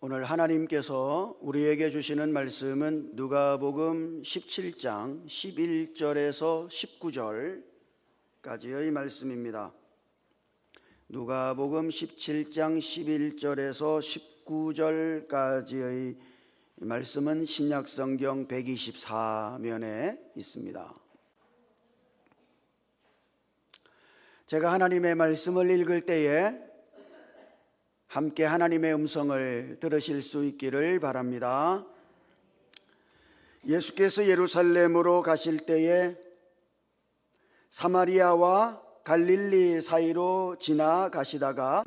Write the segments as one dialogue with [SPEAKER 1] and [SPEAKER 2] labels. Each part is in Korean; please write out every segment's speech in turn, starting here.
[SPEAKER 1] 오늘 하나님께서 우리에게 주시는 말씀은 누가복음 17장 11절에서 19절까지의 말씀입니다. 누가복음 17장 11절에서 19절까지의 말씀은 신약성경 124면에 있습니다. 제가 하나님의 말씀을 읽을 때에 함께 하나님의 음성을 들으실 수 있기를 바랍니다. 예수께서 예루살렘으로 가실 때에 사마리아와 갈릴리 사이로 지나가시다가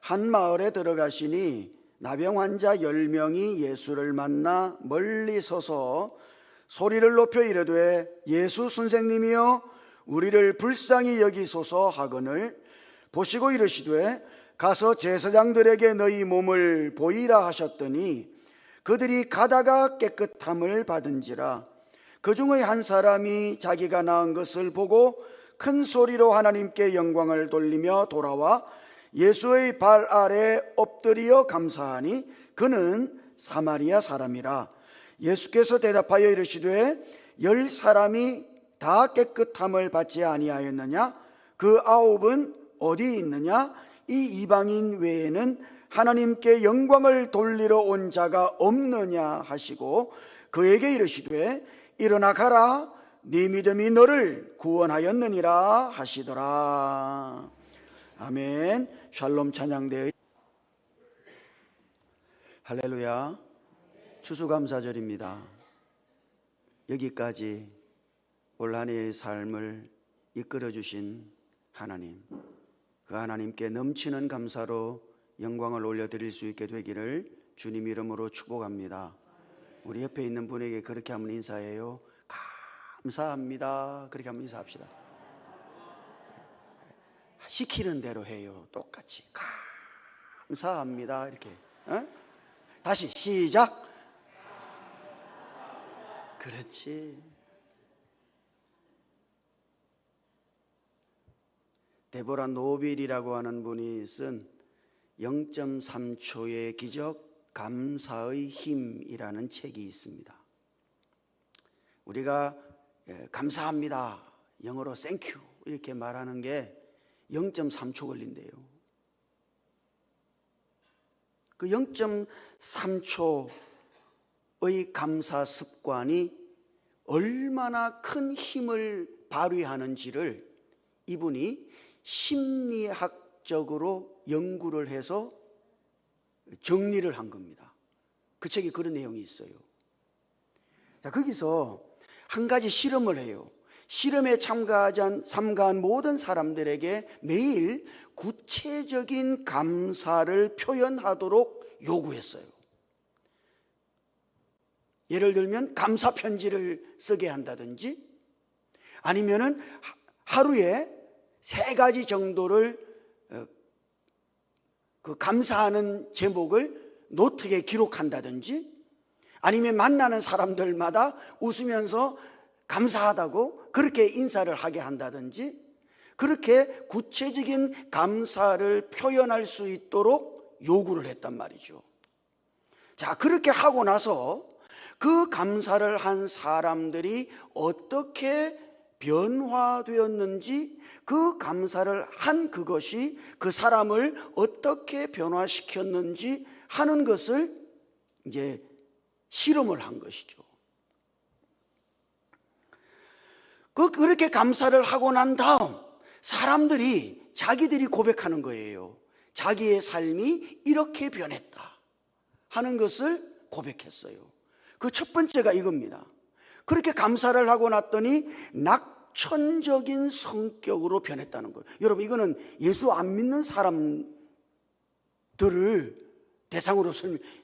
[SPEAKER 1] 한 마을에 들어가시니 나병 환자 10명이 예수를 만나 멀리 서서 소리를 높여 이르되 예수 선생님이여 우리를 불쌍히 여기소서 하거늘 보시고 이르시되 가서 제사장들에게 너희 몸을 보이라 하셨더니 그들이 가다가 깨끗함을 받은지라. 그 중의 한 사람이 자기가 낳은 것을 보고 큰 소리로 하나님께 영광을 돌리며 돌아와 예수의 발 아래 엎드려 감사하니 그는 사마리아 사람이라. 예수께서 대답하여 이르시되 10사람이 다 깨끗함을 받지 아니하였느냐? 그 9은 어디 있느냐? 이 이방인 외에는 하나님께 영광을 돌리러 온 자가 없느냐 하시고 그에게 이르시되 일어나 가라 네 믿음이 너를 구원하였느니라 하시더라. 아멘. 샬롬 찬양대의 할렐루야. 추수감사절입니다. 여기까지 올 한 해의 삶을 이끌어 주신 하나님, 그 하나님께 넘치는 감사로 영광을 올려드릴 수 있게 되기를 주님 이름으로 축복합니다. 우리 옆에 있는 분에게 그렇게 한번 인사해요. 감사합니다. 그렇게 한번 인사합시다. 시키는 대로 해요. 똑같이 감사합니다. 이렇게 다시 시작. 그렇지. 데보라 노빌이라고 하는 분이 쓴 0.3초의 기적 감사의 힘이라는 책이 있습니다. 우리가 감사합니다, 영어로 thank you 이렇게 말하는 게 0.3초 걸린대요. 그 0.3초의 감사 습관이 얼마나 큰 힘을 발휘하는지를 이분이 심리학적으로 연구를 해서 정리를 한 겁니다. 그 책에 그런 내용이 있어요. 자, 거기서 한 가지 실험을 해요. 실험에 참가한 모든 사람들에게 매일 구체적인 감사를 표현하도록 요구했어요. 예를 들면 감사 편지를 쓰게 한다든지 아니면은 하루에 3가지 정도를 그 감사하는 제목을 노트에 기록한다든지 아니면 만나는 사람들마다 웃으면서 감사하다고 그렇게 인사를 하게 한다든지 그렇게 구체적인 감사를 표현할 수 있도록 요구를 했단 말이죠. 자, 그렇게 하고 나서 그 감사를 한 사람들이 어떻게 변화되었는지, 그 감사를 한 그것이 그 사람을 어떻게 변화시켰는지 하는 것을 이제 실험을 한 것이죠. 그렇게 감사를 하고 난 다음 사람들이 자기들이 고백하는 거예요. 자기의 삶이 이렇게 변했다 하는 것을 고백했어요. 그 첫 번째가 이겁니다. 그렇게 감사를 하고 났더니 낙천적인 성격으로 변했다는 거예요. 여러분, 이거는 예수 안 믿는 사람들을 대상으로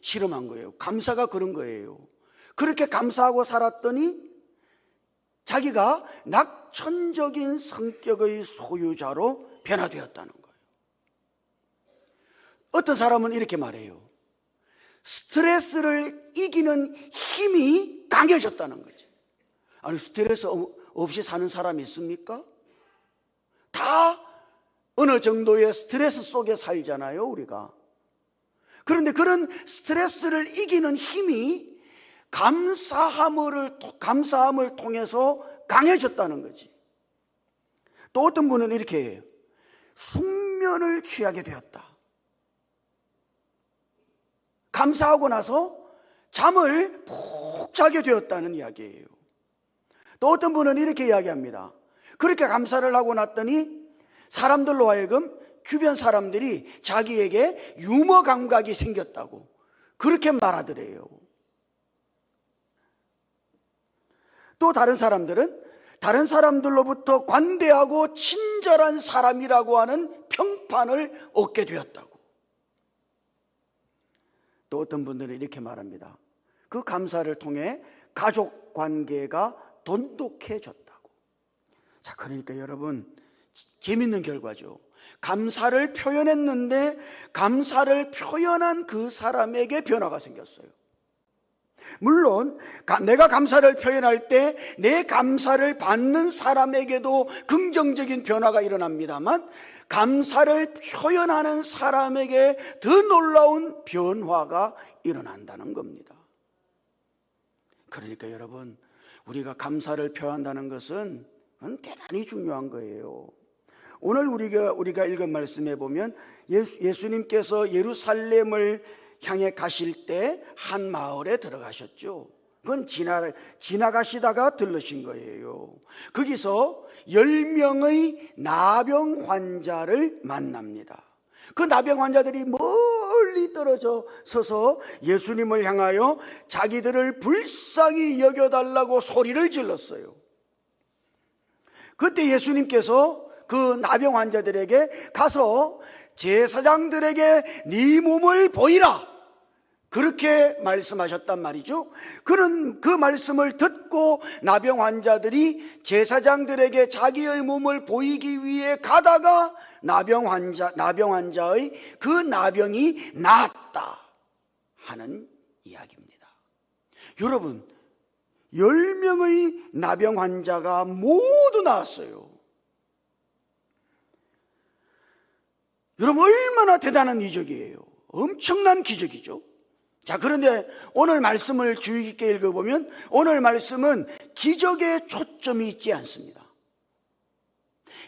[SPEAKER 1] 실험한 거예요. 감사가 그런 거예요. 그렇게 감사하고 살았더니 자기가 낙천적인 성격의 소유자로 변화되었다는 거예요. 어떤 사람은 이렇게 말해요. 스트레스를 이기는 힘이 강해졌다는 거죠. 아니, 스트레스 없이 사는 사람이 있습니까? 다 어느 정도의 스트레스 속에 살잖아요, 우리가. 그런데 그런 스트레스를 이기는 힘이 감사함을 통해서 강해졌다는 거지. 또 어떤 분은 이렇게 해요. 숙면을 취하게 되었다. 감사하고 나서 잠을 푹 자게 되었다는 이야기예요. 또 어떤 분은 이렇게 이야기합니다. 그렇게 감사를 하고 났더니 사람들로 하여금 주변 사람들이 자기에게 유머 감각이 생겼다고 그렇게 말하더래요. 또 다른 사람들은 다른 사람들로부터 관대하고 친절한 사람이라고 하는 평판을 얻게 되었다고. 또 어떤 분들은 이렇게 말합니다. 그 감사를 통해 가족 관계가 돈독해졌다고. 자, 그러니까 여러분, 재밌는 결과죠. 감사를 표현했는데 감사를 표현한 그 사람에게 변화가 생겼어요. 물론 내가 감사를 표현할 때 내 감사를 받는 사람에게도 긍정적인 변화가 일어납니다만, 감사를 표현하는 사람에게 더 놀라운 변화가 일어난다는 겁니다. 그러니까 여러분, 우리가 감사를 표현한다는 것은 대단히 중요한 거예요. 오늘 우리가 읽은 말씀에 보면 예수님께서 예루살렘을 향해 가실 때 한 마을에 들어가셨죠. 그건 지나가시다가 들르신 거예요. 거기서 10명의 나병 환자를 만납니다. 그 나병 환자들이 멀리 떨어져 서서 예수님을 향하여 자기들을 불쌍히 여겨달라고 소리를 질렀어요. 그때 예수님께서 그 나병 환자들에게 가서 제사장들에게 네 몸을 보이라, 그렇게 말씀하셨단 말이죠. 그런 그 말씀을 듣고 나병 환자들이 제사장들에게 자기의 몸을 보이기 위해 가다가 나병 환자의 그 나병이 나았다 하는 이야기입니다. 여러분, 10명의 나병 환자가 모두 나았어요. 여러분, 얼마나 대단한 이적이에요. 엄청난 기적이죠. 자, 그런데 오늘 말씀을 주의 깊게 읽어보면 오늘 말씀은 기적에 초점이 있지 않습니다.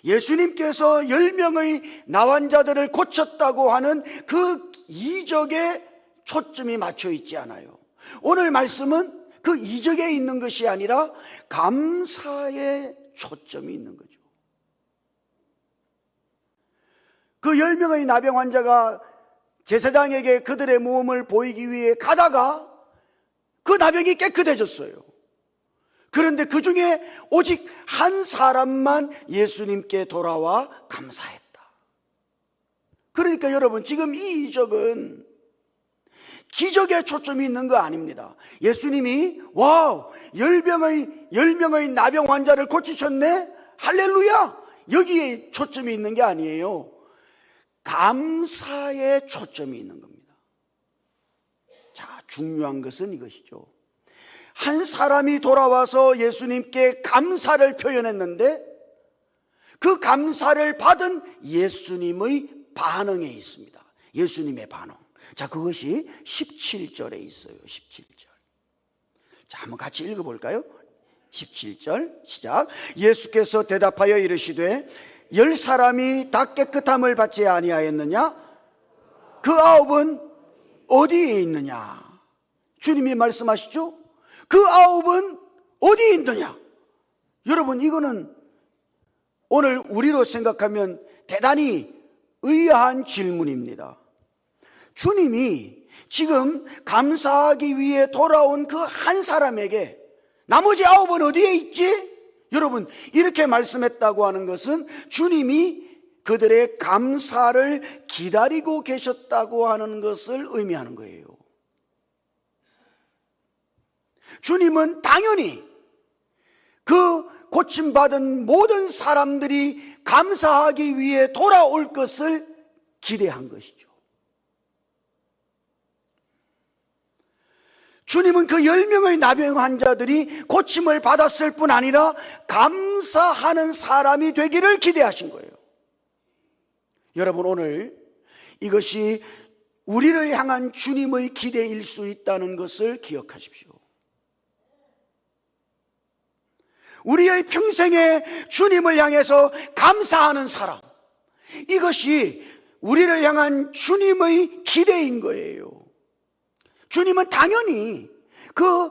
[SPEAKER 1] 예수님께서 10명의 나환자들을 고쳤다고 하는 그 이적에 초점이 맞춰 있지 않아요. 오늘 말씀은 그 이적에 있는 것이 아니라 감사에 초점이 있는 거죠. 그 10명의 나병 환자가 제사장에게 그들의 몸을 보이기 위해 가다가 그 나병이 깨끗해졌어요. 그런데 그 중에 오직 한 사람만 예수님께 돌아와 감사했다. 그러니까 여러분, 지금 이 이적은 기적에 초점이 있는 거 아닙니다. 예수님이 와우, 10명의 나병 환자를 고치셨네, 할렐루야, 여기에 초점이 있는 게 아니에요. 감사에 초점이 있는 겁니다. 자, 중요한 것은 이것이죠. 한 사람이 돌아와서 예수님께 감사를 표현했는데 그 감사를 받은 예수님의 반응에 있습니다. 예수님의 반응. 자, 그것이 17절에 있어요. 17절. 자, 한번 같이 읽어볼까요? 17절 시작. 예수께서 대답하여 이르시되 10사람이 다 깨끗함을 받지 아니하였느냐? 그 9은 어디에 있느냐? 주님이 말씀하시죠? 그 9은 어디에 있느냐? 여러분, 이거는 오늘 우리로 생각하면 대단히 의아한 질문입니다. 주님이 지금 감사하기 위해 돌아온 그 한 사람에게 나머지 9은 어디에 있지? 여러분, 이렇게 말씀했다고 하는 것은 주님이 그들의 감사를 기다리고 계셨다고 하는 것을 의미하는 거예요. 주님은 당연히 그 고침받은 모든 사람들이 감사하기 위해 돌아올 것을 기대한 것이죠. 주님은 그 10명의 나병 환자들이 고침을 받았을 뿐 아니라 감사하는 사람이 되기를 기대하신 거예요. 여러분, 오늘 이것이 우리를 향한 주님의 기대일 수 있다는 것을 기억하십시오. 우리의 평생에 주님을 향해서 감사하는 사람, 이것이 우리를 향한 주님의 기대인 거예요. 주님은 당연히 그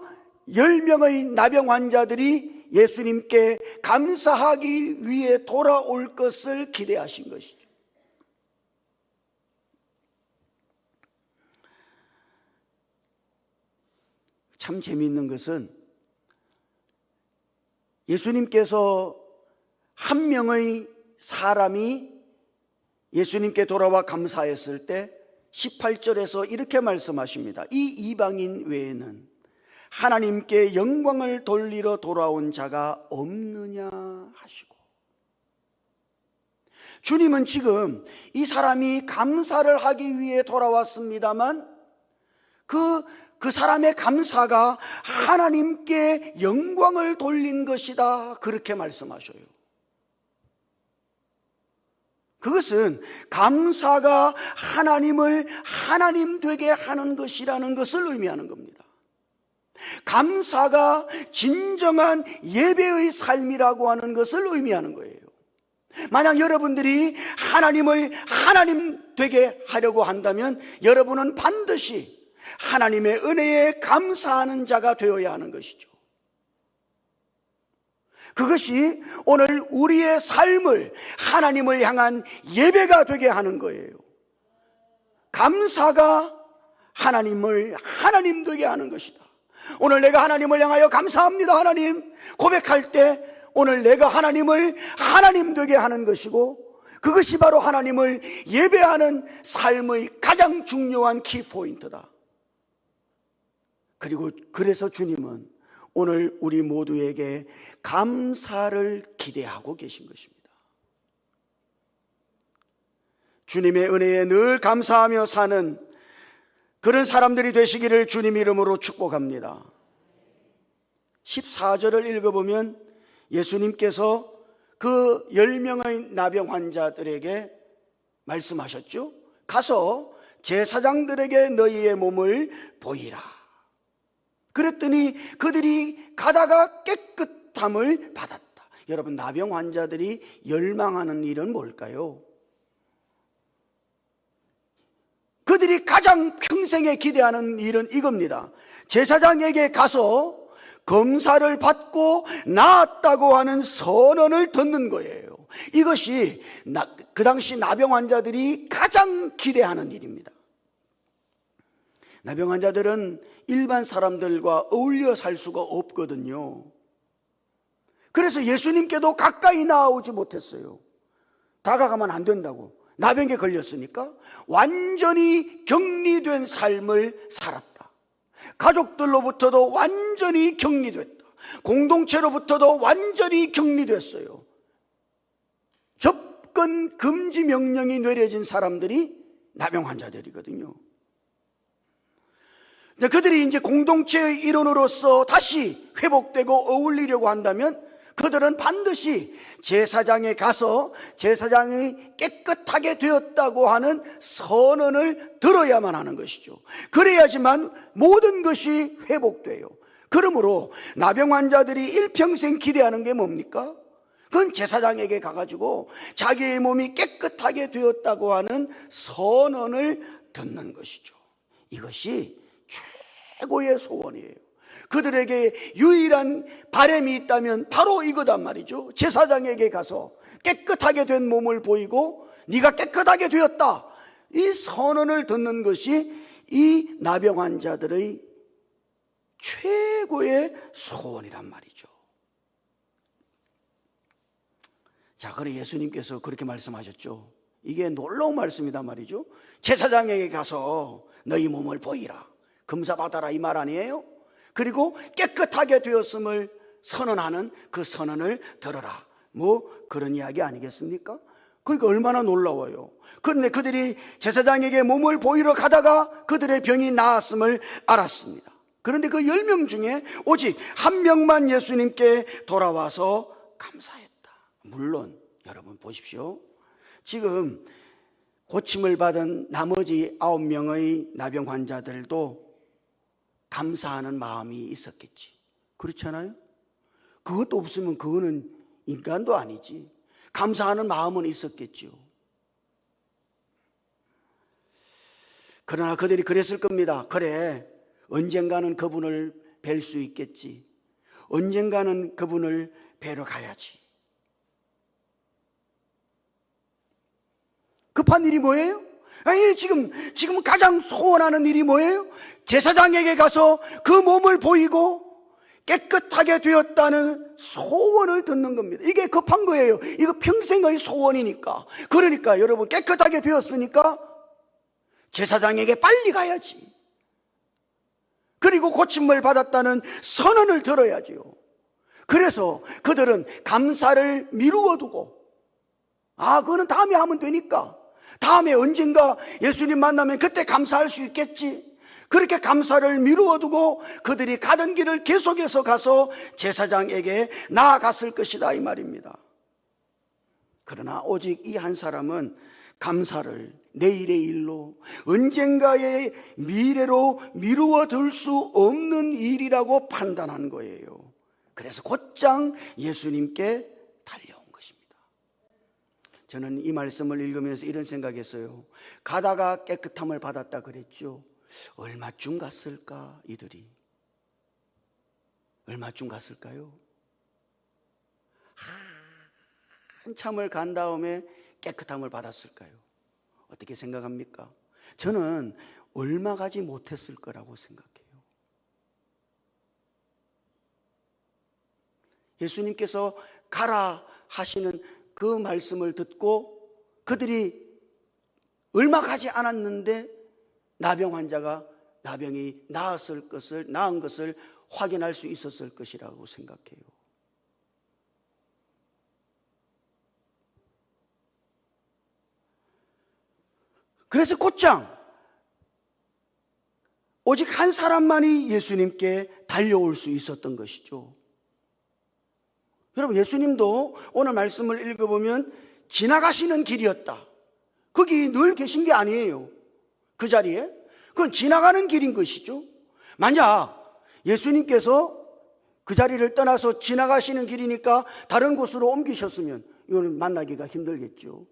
[SPEAKER 1] 10명의 나병 환자들이 예수님께 감사하기 위해 돌아올 것을 기대하신 것이죠. 참 재미있는 것은 예수님께서 한 명의 사람이 예수님께 돌아와 감사했을 때 18절에서 이렇게 말씀하십니다. 이 이방인 외에는 하나님께 영광을 돌리러 돌아온 자가 없느냐 하시고, 주님은 지금 이 사람이 감사를 하기 위해 돌아왔습니다만 그 사람의 감사가 하나님께 영광을 돌린 것이다, 그렇게 말씀하셔요. 그것은 감사가 하나님을 하나님 되게 하는 것이라는 것을 의미하는 겁니다. 감사가 진정한 예배의 삶이라고 하는 것을 의미하는 거예요. 만약 여러분들이 하나님을 하나님 되게 하려고 한다면 여러분은 반드시 하나님의 은혜에 감사하는 자가 되어야 하는 것이죠. 그것이 오늘 우리의 삶을 하나님을 향한 예배가 되게 하는 거예요. 감사가 하나님을 하나님 되게 하는 것이다. 오늘 내가 하나님을 향하여 감사합니다 하나님 고백할 때 오늘 내가 하나님을 하나님 되게 하는 것이고, 그것이 바로 하나님을 예배하는 삶의 가장 중요한 키포인트다. 그리고 그래서 주님은 오늘 우리 모두에게 감사를 기대하고 계신 것입니다. 주님의 은혜에 늘 감사하며 사는 그런 사람들이 되시기를 주님 이름으로 축복합니다. 14절을 읽어보면 예수님께서 그 10명의 나병 환자들에게 말씀하셨죠. 가서 제사장들에게 너희의 몸을 보이라. 그랬더니 그들이 가다가 깨끗함을 받았다. 여러분, 나병 환자들이 열망하는 일은 뭘까요? 그들이 가장 평생에 기대하는 일은 이겁니다. 제사장에게 가서 검사를 받고 나았다고 하는 선언을 듣는 거예요. 이것이 그 당시 나병 환자들이 가장 기대하는 일입니다. 나병 환자들은 일반 사람들과 어울려 살 수가 없거든요. 그래서 예수님께도 가까이 나오지 못했어요. 다가가면 안 된다고. 나병에 걸렸으니까 완전히 격리된 삶을 살았다. 가족들로부터도 완전히 격리됐다. 공동체로부터도 완전히 격리됐어요. 접근 금지 명령이 내려진 사람들이 나병 환자들이거든요. 그들이 이제 공동체의 일원으로서 다시 회복되고 어울리려고 한다면 그들은 반드시 제사장에 가서 제사장이 깨끗하게 되었다고 하는 선언을 들어야만 하는 것이죠. 그래야지만 모든 것이 회복돼요. 그러므로 나병 환자들이 일평생 기대하는 게 뭡니까? 그건 제사장에게 가가지고 자기의 몸이 깨끗하게 되었다고 하는 선언을 듣는 것이죠. 이것이 최고의 소원이에요. 그들에게 유일한 바람이 있다면 바로 이거단 말이죠. 제사장에게 가서 깨끗하게 된 몸을 보이고 네가 깨끗하게 되었다, 이 선언을 듣는 것이 이 나병 환자들의 최고의 소원이란 말이죠. 자, 그래 예수님께서 그렇게 말씀하셨죠. 이게 놀라운 말씀이단 말이죠. 제사장에게 가서 너희 몸을 보이라, 검사받아라, 이 말 아니에요? 그리고 깨끗하게 되었음을 선언하는 그 선언을 들어라, 뭐 그런 이야기 아니겠습니까? 그러니까 얼마나 놀라워요. 그런데 그들이 제사장에게 몸을 보이러 가다가 그들의 병이 나았음을 알았습니다. 그런데 그 10명 중에 오직 한 명만 예수님께 돌아와서 감사했다. 물론 여러분 보십시오. 지금 고침을 받은 나머지 9명의 나병 환자들도 감사하는 마음이 있었겠지. 그렇잖아요? 그것도 없으면 그거는 인간도 아니지. 감사하는 마음은 있었겠죠. 그러나 그들이 그랬을 겁니다. 그래, 언젠가는 그분을 뵐 수 있겠지. 언젠가는 그분을 뵈러 가야지. 급한 일이 뭐예요? 아니, 지금 가장 소원하는 일이 뭐예요? 제사장에게 가서 그 몸을 보이고 깨끗하게 되었다는 소원을 듣는 겁니다. 이게 급한 거예요. 이거 평생의 소원이니까. 그러니까 여러분, 깨끗하게 되었으니까 제사장에게 빨리 가야지. 그리고 고침을 받았다는 선언을 들어야지요. 그래서 그들은 감사를 미루어 두고, 그거는 다음에 하면 되니까, 다음에 언젠가 예수님 만나면 그때 감사할 수 있겠지. 그렇게 감사를 미루어 두고 그들이 가던 길을 계속해서 가서 제사장에게 나아갔을 것이다, 이 말입니다. 그러나 오직 이 한 사람은 감사를 내일의 일로, 언젠가의 미래로 미루어 둘 수 없는 일이라고 판단한 거예요. 그래서 곧장 예수님께 달려온 것입니다. 저는 이 말씀을 읽으면서 이런 생각했어요. 가다가 깨끗함을 받았다 그랬죠. 얼마쯤 갔을까? 이들이 얼마쯤 갔을까요? 한참을 간 다음에 깨끗함을 받았을까요? 어떻게 생각합니까? 저는 얼마 가지 못했을 거라고 생각해요. 예수님께서 가라 하시는 그 말씀을 듣고 그들이 얼마 가지 않았는데 나병 환자가 나병이 나은 것을 확인할 수 있었을 것이라고 생각해요. 그래서 곧장 오직 한 사람만이 예수님께 달려올 수 있었던 것이죠. 여러분, 예수님도 오늘 말씀을 읽어보면 지나가시는 길이었다. 거기 늘 계신 게 아니에요. 그 자리에 그건 지나가는 길인 것이죠. 만약 예수님께서 그 자리를 떠나서 지나가시는 길이니까 다른 곳으로 옮기셨으면 이거는 만나기가 힘들겠죠.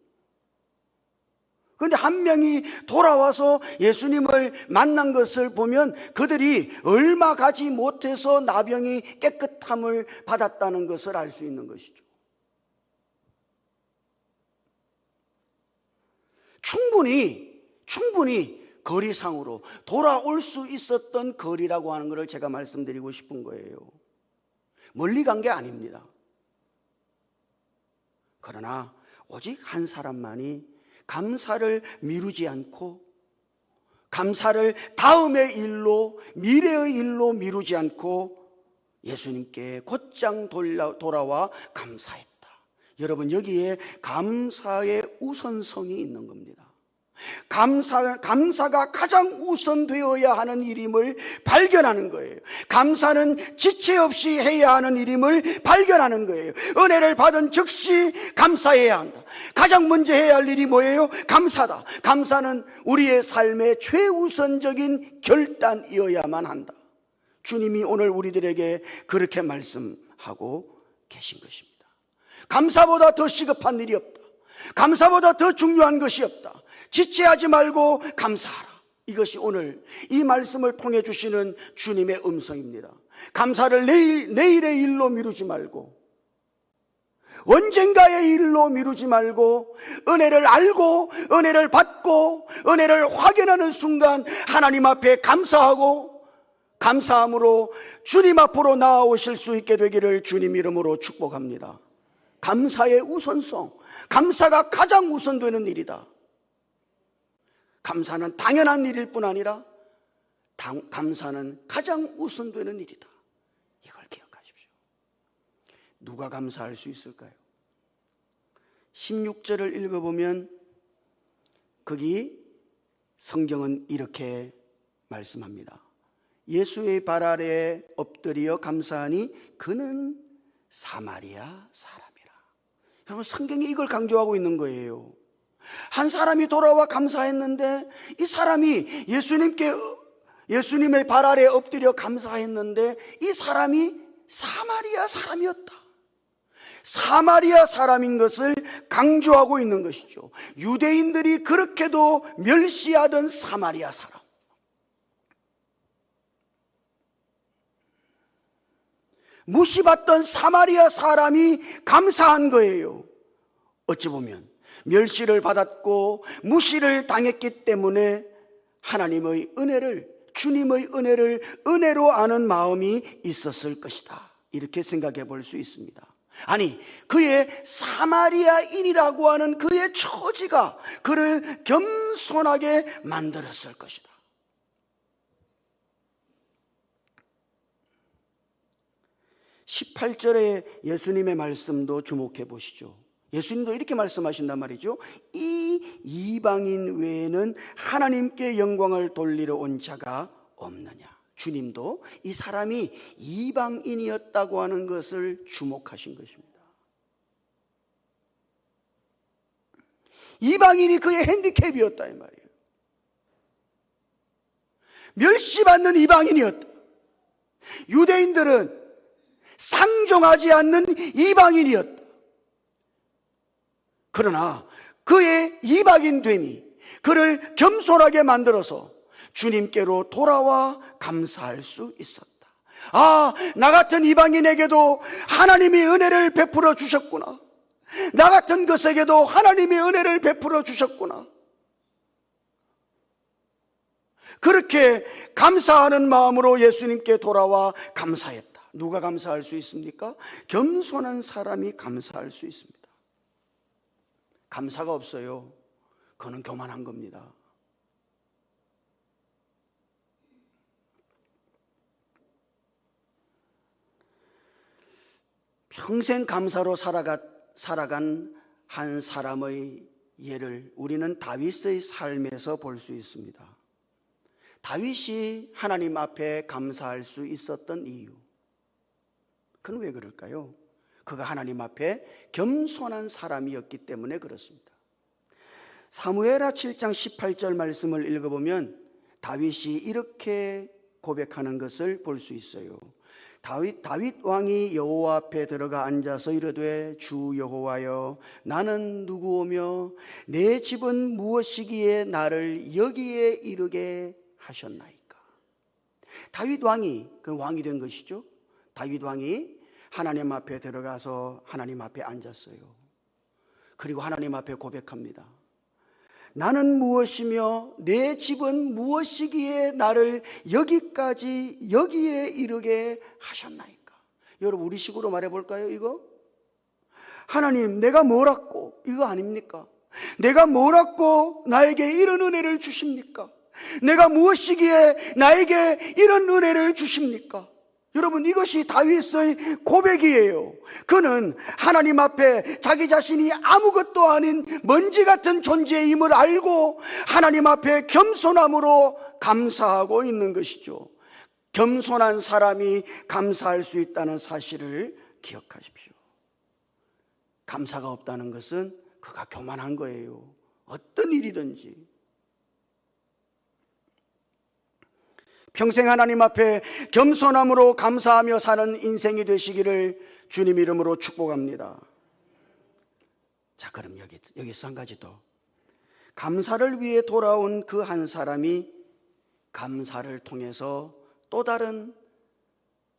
[SPEAKER 1] 그런데 한 명이 돌아와서 예수님을 만난 것을 보면 그들이 얼마 가지 못해서 나병이 깨끗함을 받았다는 것을 알 수 있는 것이죠. 충분히 거리상으로 돌아올 수 있었던 거리라고 하는 것을 제가 말씀드리고 싶은 거예요. 멀리 간 게 아닙니다. 그러나 오직 한 사람만이 감사를 미루지 않고, 감사를 다음의 일로, 미래의 일로 미루지 않고 예수님께 곧장 돌아와 감사했다. 여러분, 여기에 감사의 우선성이 있는 겁니다. 감사가 가장 우선되어야 하는 일임을 발견하는 거예요. 감사는 지체 없이 해야 하는 일임을 발견하는 거예요. 은혜를 받은 즉시 감사해야 한다. 가장 먼저 해야 할 일이 뭐예요? 감사다. 감사는 우리의 삶의 최우선적인 결단이어야만 한다. 주님이 오늘 우리들에게 그렇게 말씀하고 계신 것입니다. 감사보다 더 시급한 일이 없다. 감사보다 더 중요한 것이 없다. 지체하지 말고 감사하라. 이것이 오늘 이 말씀을 통해 주시는 주님의 음성입니다. 감사를 내일의 일로 미루지 말고, 언젠가의 일로 미루지 말고, 은혜를 알고 은혜를 받고 은혜를 확인하는 순간 하나님 앞에 감사하고, 감사함으로 주님 앞으로 나아오실 수 있게 되기를 주님 이름으로 축복합니다. 감사의 우선성, 감사가 가장 우선되는 일이다. 감사는 당연한 일일 뿐 아니라 감사는 가장 우선되는 일이다. 이걸 기억하십시오. 누가 감사할 수 있을까요? 16절을 읽어보면 거기 성경은 이렇게 말씀합니다. 예수의 발 아래에 엎드려 감사하니 그는 사마리아 사람이라. 여러분, 성경이 이걸 강조하고 있는 거예요. 한 사람이 돌아와 감사했는데 이 사람이 예수님의 발 아래 엎드려 감사했는데 이 사람이 사마리아 사람이었다. 사마리아 사람인 것을 강조하고 있는 것이죠. 유대인들이 그렇게도 멸시하던 사마리아 사람. 무시받던 사마리아 사람이 감사한 거예요. 어찌 보면 멸시를 받았고 무시를 당했기 때문에 하나님의 은혜를, 주님의 은혜를 은혜로 아는 마음이 있었을 것이다. 이렇게 생각해 볼 수 있습니다. 아니, 그의 사마리아인이라고 하는 그의 처지가 그를 겸손하게 만들었을 것이다. 18절의 예수님의 말씀도 주목해 보시죠. 예수님도 이렇게 말씀하신단 말이죠. 이 이방인 외에는 하나님께 영광을 돌리러 온 자가 없느냐. 주님도 이 사람이 이방인이었다고 하는 것을 주목하신 것입니다. 이방인이 그의 핸디캡이었다 이 말이에요. 멸시받는 이방인이었다. 유대인들은 상종하지 않는 이방인이었다. 그러나 그의 이방인됨이 그를 겸손하게 만들어서 주님께로 돌아와 감사할 수 있었다. 아, 나 같은 이방인에게도 하나님이 은혜를 베풀어 주셨구나. 나 같은 것에게도 하나님이 은혜를 베풀어 주셨구나. 그렇게 감사하는 마음으로 예수님께 돌아와 감사했다. 누가 감사할 수 있습니까? 겸손한 사람이 감사할 수 있습니다. 감사가 없어요. 그는 교만한 겁니다. 평생 감사로 살아간 한 사람의 예를 우리는 다윗의 삶에서 볼 수 있습니다. 다윗이 하나님 앞에 감사할 수 있었던 이유, 그건 왜 그럴까요? 그가 하나님 앞에 겸손한 사람이었기 때문에 그렇습니다. 사무엘하 7장 18절 말씀을 읽어보면 다윗이 이렇게 고백하는 것을 볼 수 있어요. 다윗 왕이 여호와 앞에 들어가 앉아서 이르되 주 여호와여, 나는 누구오며 내 집은 무엇이기에 나를 여기에 이르게 하셨나이까. 다윗 왕이 그 왕이 된 것이죠. 다윗 왕이 하나님 앞에 들어가서 하나님 앞에 앉았어요. 그리고 하나님 앞에 고백합니다. 나는 무엇이며 내 집은 무엇이기에 나를 여기에 이르게 하셨나이까. 여러분, 우리 식으로 말해볼까요? 이거 하나님, 내가 뭐라고, 이거 아닙니까? 내가 뭐라고 나에게 이런 은혜를 주십니까? 내가 무엇이기에 나에게 이런 은혜를 주십니까? 여러분, 이것이 다윗의 고백이에요. 그는 하나님 앞에 자기 자신이 아무것도 아닌 먼지 같은 존재임을 알고 하나님 앞에 겸손함으로 감사하고 있는 것이죠. 겸손한 사람이 감사할 수 있다는 사실을 기억하십시오. 감사가 없다는 것은 그가 교만한 거예요. 어떤 일이든지. 평생 하나님 앞에 겸손함으로 감사하며 사는 인생이 되시기를 주님 이름으로 축복합니다. 자, 그럼 여기서 한 가지 더. 감사를 위해 돌아온 그 한 사람이 감사를 통해서 또 다른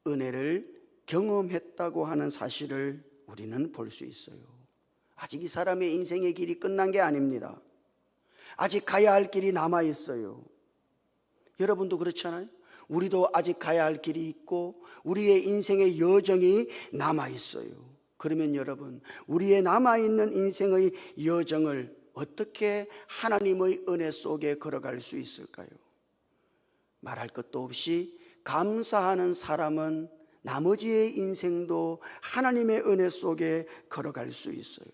[SPEAKER 1] 은혜를 경험했다고 하는 사실을 우리는 볼 수 있어요. 아직 이 사람의 인생의 길이 끝난 게 아닙니다. 아직 가야 할 길이 남아 있어요. 여러분도 그렇잖아요. 우리도 아직 가야 할 길이 있고 우리의 인생의 여정이 남아 있어요. 그러면 여러분, 우리의 남아있는 인생의 여정을 어떻게 하나님의 은혜 속에 걸어갈 수 있을까요? 말할 것도 없이 감사하는 사람은 나머지의 인생도 하나님의 은혜 속에 걸어갈 수 있어요.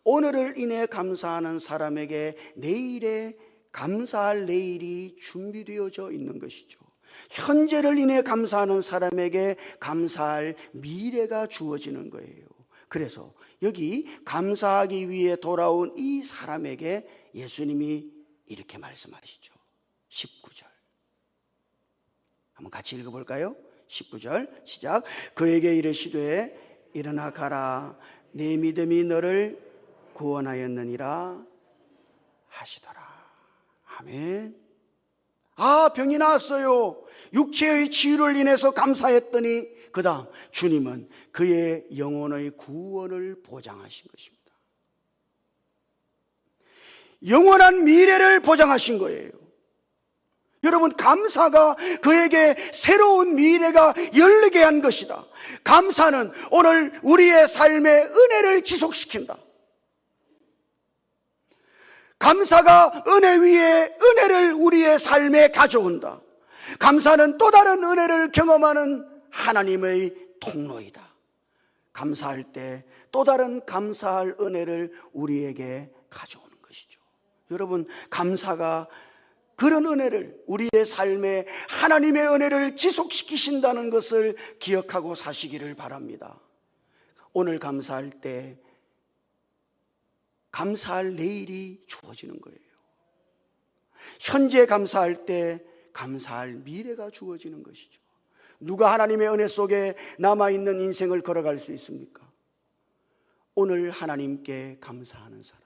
[SPEAKER 1] 오늘을 인해 감사하는 사람에게 내일에 감사할 내일이 준비되어져 있는 것이죠. 현재를 인해 감사하는 사람에게 감사할 미래가 주어지는 거예요. 그래서 여기 감사하기 위해 돌아온 이 사람에게 예수님이 이렇게 말씀하시죠. 19절 한번 같이 읽어볼까요? 19절 시작. 그에게 이르시되 일어나 가라, 내 믿음이 너를 구원하였느니라 하시더라. 아멘. 병이 나았어요. 육체의 치유를 인해서 감사했더니 그 다음 주님은 그의 영혼의 구원을 보장하신 것입니다. 영원한 미래를 보장하신 거예요. 여러분, 감사가 그에게 새로운 미래가 열리게 한 것이다. 감사는 오늘 우리의 삶의 은혜를 지속시킨다. 감사가 은혜 위에 은혜를 우리의 삶에 가져온다. 감사는 또 다른 은혜를 경험하는 하나님의 통로이다. 감사할 때 또 다른 감사할 은혜를 우리에게 가져오는 것이죠. 여러분, 감사가 그런 은혜를, 우리의 삶에 하나님의 은혜를 지속시키신다는 것을 기억하고 사시기를 바랍니다. 오늘 감사할 때 감사할 내일이 주어지는 거예요. 현재 감사할 때 감사할 미래가 주어지는 것이죠. 누가 하나님의 은혜 속에 남아있는 인생을 걸어갈 수 있습니까? 오늘 하나님께 감사하는 사람.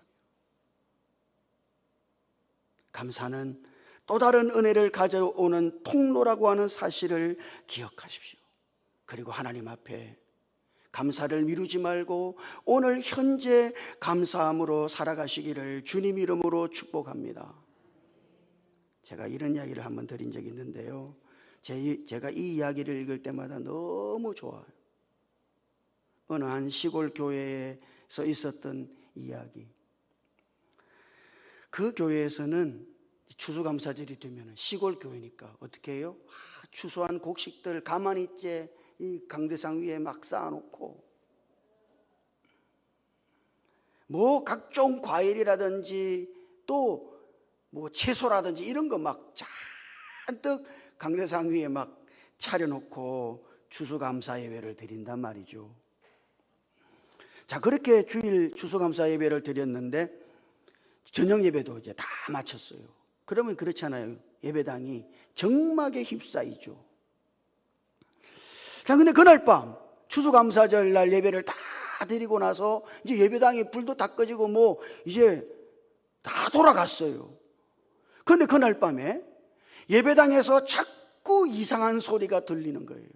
[SPEAKER 1] 감사는 또 다른 은혜를 가져오는 통로라고 하는 사실을 기억하십시오. 그리고 하나님 앞에 감사를 미루지 말고 오늘 현재 감사함으로 살아가시기를 주님 이름으로 축복합니다. 제가 이런 이야기를 한번 드린 적이 있는데요, 제가 이 이야기를 읽을 때마다 너무 좋아요. 어느 한 시골 교회에서 있었던 이야기. 그 교회에서는 추수감사절이 되면 시골 교회니까 어떻게 해요? 추수한 곡식들 가만히 있지, 이 강대상 위에 막 쌓아놓고 뭐 각종 과일이라든지 또 뭐 채소라든지 이런 거 막 잔뜩 강대상 위에 막 차려놓고 추수감사 예배를 드린단 말이죠. 자, 그렇게 주일 추수감사 예배를 드렸는데 저녁 예배도 이제 다 마쳤어요. 그러면 그렇잖아요. 예배당이 정막에 휩싸이죠. 자, 근데 그날 밤 추수감사절 날 예배를 다 드리고 나서 이제 예배당에 불도 다 꺼지고 뭐 이제 다 돌아갔어요. 그런데 그날 밤에 예배당에서 자꾸 이상한 소리가 들리는 거예요.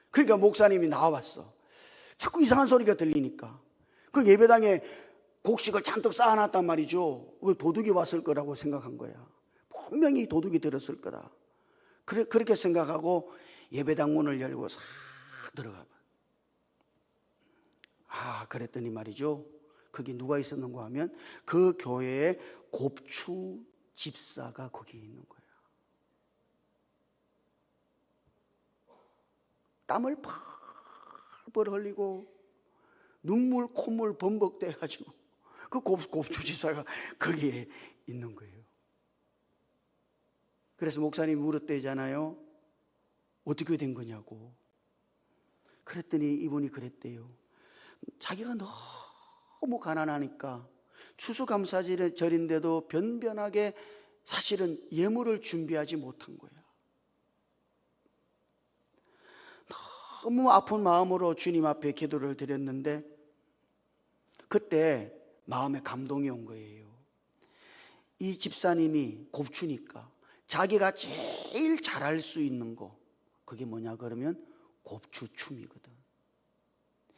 [SPEAKER 1] 그러니까 목사님이 나와봤어. 자꾸 이상한 소리가 들리니까 그 예배당에 곡식을 잔뜩 쌓아놨단 말이죠. 그걸 도둑이 왔을 거라고 생각한 거야. 분명히 도둑이 들었을 거다. 그렇게 생각하고 예배당 문을 열고 싹 들어가 봐. 그랬더니 말이죠, 거기 누가 있었는가 하면 그 교회에 곱추 집사가 거기 있는 거야. 땀을 펄펄 흘리고 눈물 콧물 범벅돼가지고 그 곱추 집사가 거기에 있는 거예요. 그래서 목사님이 물었대잖아요. 어떻게 된 거냐고. 그랬더니 이분이 그랬대요. 자기가 너무 가난하니까 추수감사절인데도 변변하게 사실은 예물을 준비하지 못한 거야. 너무 아픈 마음으로 주님 앞에 기도를 드렸는데 그때 마음에 감동이 온 거예요. 이 집사님이 곱추니까 자기가 제일 잘할 수 있는 거, 그게 뭐냐 그러면 곱추춤이거든.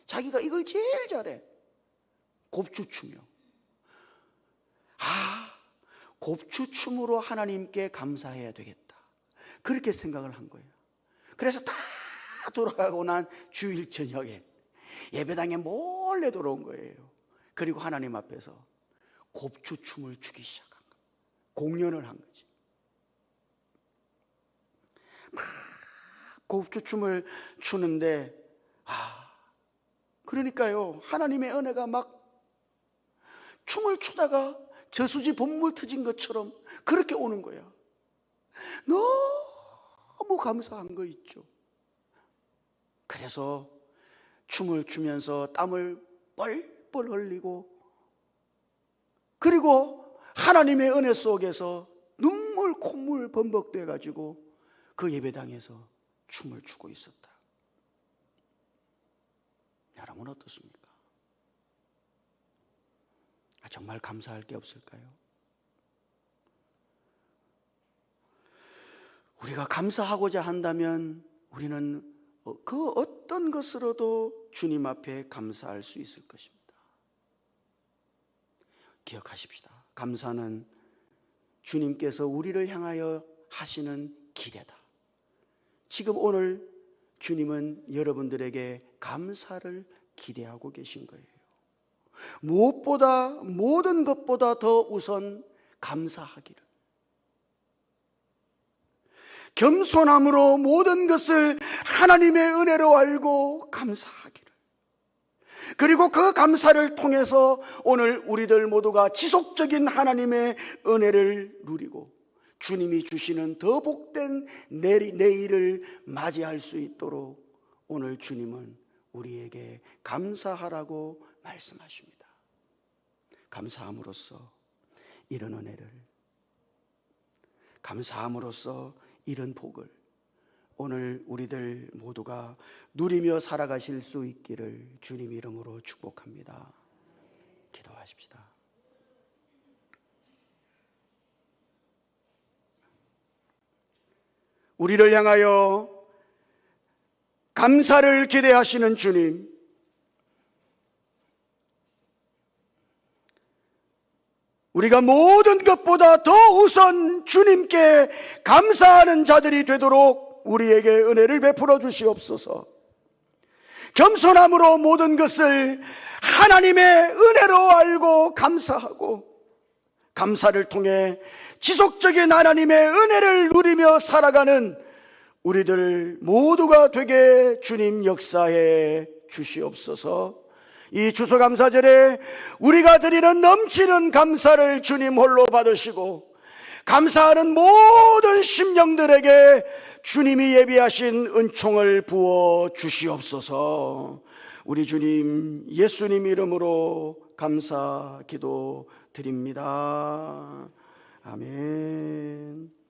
[SPEAKER 1] 자기가 이걸 제일 잘해. 곱추춤이요. 곱추춤으로 하나님께 감사해야 되겠다. 그렇게 생각을 한 거예요. 그래서 다 돌아가고 난 주일 저녁에 예배당에 몰래 들어온 거예요. 그리고 하나님 앞에서 곱추춤을 추기 시작한 거예요. 공연을 한 거지. 막 곱추춤을 추는데 그러니까요, 하나님의 은혜가 막 춤을 추다가 저수지 본물 터진 것처럼 그렇게 오는 거야. 너무 감사한 거 있죠. 그래서 춤을 추면서 땀을 뻘뻘 흘리고, 그리고 하나님의 은혜 속에서 눈물 콧물 범벅돼 가지고 그 예배당에서 춤을 추고 있었다. 여러분 어떻습니까? 정말 감사할 게 없을까요? 우리가 감사하고자 한다면 우리는 그 어떤 것으로도 주님 앞에 감사할 수 있을 것입니다. 기억하십시다. 감사는 주님께서 우리를 향하여 하시는 기대다. 지금 오늘 주님은 여러분들에게 감사를 기대하고 계신 거예요. 무엇보다, 모든 것보다 더 우선 감사하기를, 겸손함으로 모든 것을 하나님의 은혜로 알고 감사하기를, 그리고 그 감사를 통해서 오늘 우리들 모두가 지속적인 하나님의 은혜를 누리고 주님이 주시는 더 복된 내일을 맞이할 수 있도록 오늘 주님은 우리에게 감사하라고 말씀하십니다. 감사함으로써 이런 은혜를, 감사함으로써 이런 복을 오늘 우리들 모두가 누리며 살아가실 수 있기를 주님 이름으로 축복합니다. 기도하십시다. 우리를 향하여 감사를 기대하시는 주님, 우리가 모든 것보다 더 우선 주님께 감사하는 자들이 되도록 우리에게 은혜를 베풀어 주시옵소서. 겸손함으로 모든 것을 하나님의 은혜로 알고 감사하고, 감사를 통해 지속적인 하나님의 은혜를 누리며 살아가는 우리들 모두가 되게 주님 역사해 주시옵소서. 이 추수감사절에 우리가 드리는 넘치는 감사를 주님 홀로 받으시고, 감사하는 모든 심령들에게 주님이 예비하신 은총을 부어 주시옵소서. 우리 주님 예수님 이름으로 감사 기도 드립니다. 아멘.